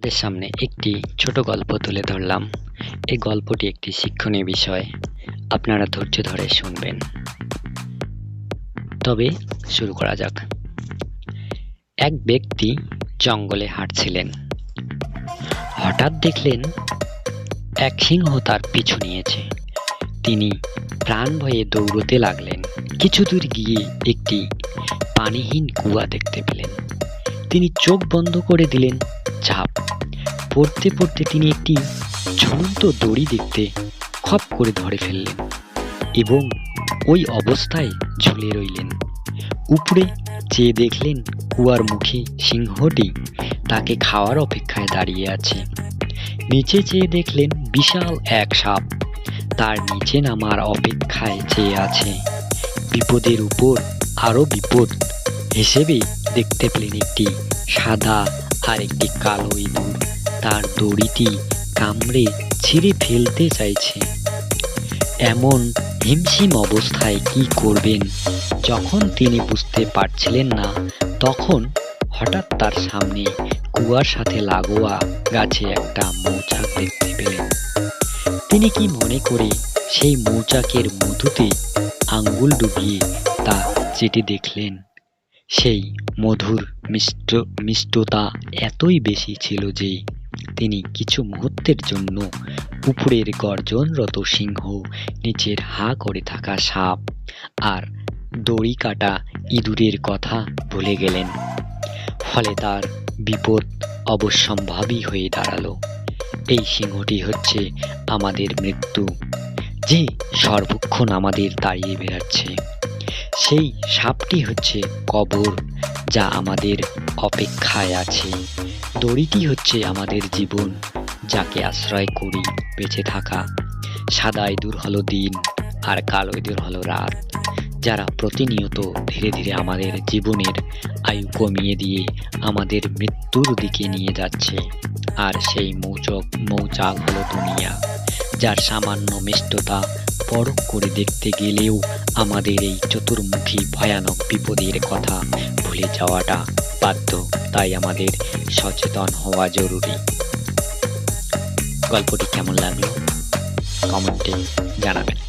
আপনাদের সামনে একটি ছোট গল্প তুলে ধরলাম। এই গল্পটি একটি শিক্ষণীয় বিষয়। আপনারা ধৈর্য ধরে শুনবেন। তবে শুরু করা যাক। এক ব্যক্তি জঙ্গলে হাঁটছিলেন। হঠাৎ দেখলেন এক সিংহ তার পিছু নিয়েছে। তিনি প্রাণ ভয়ে দৌড়তে লাগলেন। কিছু দূর গিয়ে একটি পানিহীন কুয়া দেখতে পেলেন। তিনি চোখ বন্ধ করে দিলেন। ঝাঁপ পড়তে পড়তে তিনি একটি ঝুলন্ত দড়ি দেখতে খপ করে ধরে ফেললেন এবং ওই অবস্থায় ঝুলে রইলেন। উপরে চেয়ে দেখলেন কুয়ার মুখে সিংহটি তাকে খাওয়ার অপেক্ষায় দাঁড়িয়ে আছে। নিচে চেয়ে দেখলেন বিশাল এক সাপ তার নিচে নামার অপেক্ষায় চেয়ে আছে। বিপদের উপর আরো বিপদ হিসেবে দেখতে পেলেন একটি সাদা আর একটি কালো ইঁদুর তার দড়িটি কামড়ে ছিঁড়ে ফেলতে চাইছে। এমন হিমশিম অবস্থায় কি করবেন যখন তিনি বুঝতে পারছিলেন না, তখন হঠাৎ তার সামনে কুয়ার সাথে লাগোয়া গাছে একটা মৌচাক দেখতে পেলেন। তিনি কি মনে করে সেই মৌচাকের মধুতে আঙ্গুল ডুবিয়ে তা চেটে দেখলেন। সেই মধুর মিষ্টতা এতই বেশি ছিল যে তিনি কিছু মুহূর্তের জন্য উপরের গর্জনরত সিংহ, নিচের হা করে থাকা সাপ আর দড়ি কাটা ইঁদুরের কথা ভুলে গেলেন। ফলে তার বিপদ অবশ্যম্ভাবী হয়ে দাঁড়ালো। এই সিংহটি হচ্ছে আমাদের মৃত্যু, যে সর্বক্ষণ আমাদের তাড়িয়ে বেড়াচ্ছে। সেই সাপটি হচ্ছে কবর, যা আমাদের অপেক্ষায় আছে। দড়িটি হচ্ছে আমাদের জীবন, যাকে আশ্রয় করি বেঁচে থাকা। সাদা ইঁদুর হলো দিন আর কালো ইঁদুর হলো রাত, যারা প্রতিনিয়ত ধীরে ধীরে আমাদের জীবনের আয়ু কমিয়ে দিয়ে আমাদের মৃত্যুর দিকে নিয়ে যাচ্ছে। আর সেই মৌচাক হলো দুনিয়া, যার সামান্য মিষ্টতা পরখ করে দেখতে গেলেও আমাদের এই চতুর্মুখী ভয়ানক বিপদের কথা ভুলে যাওয়াটা বাধ্য। তাই আমাদের সচেতন হওয়া জরুরি। গল্পটি কেমন লাগলো কমেন্টে জানাবেন।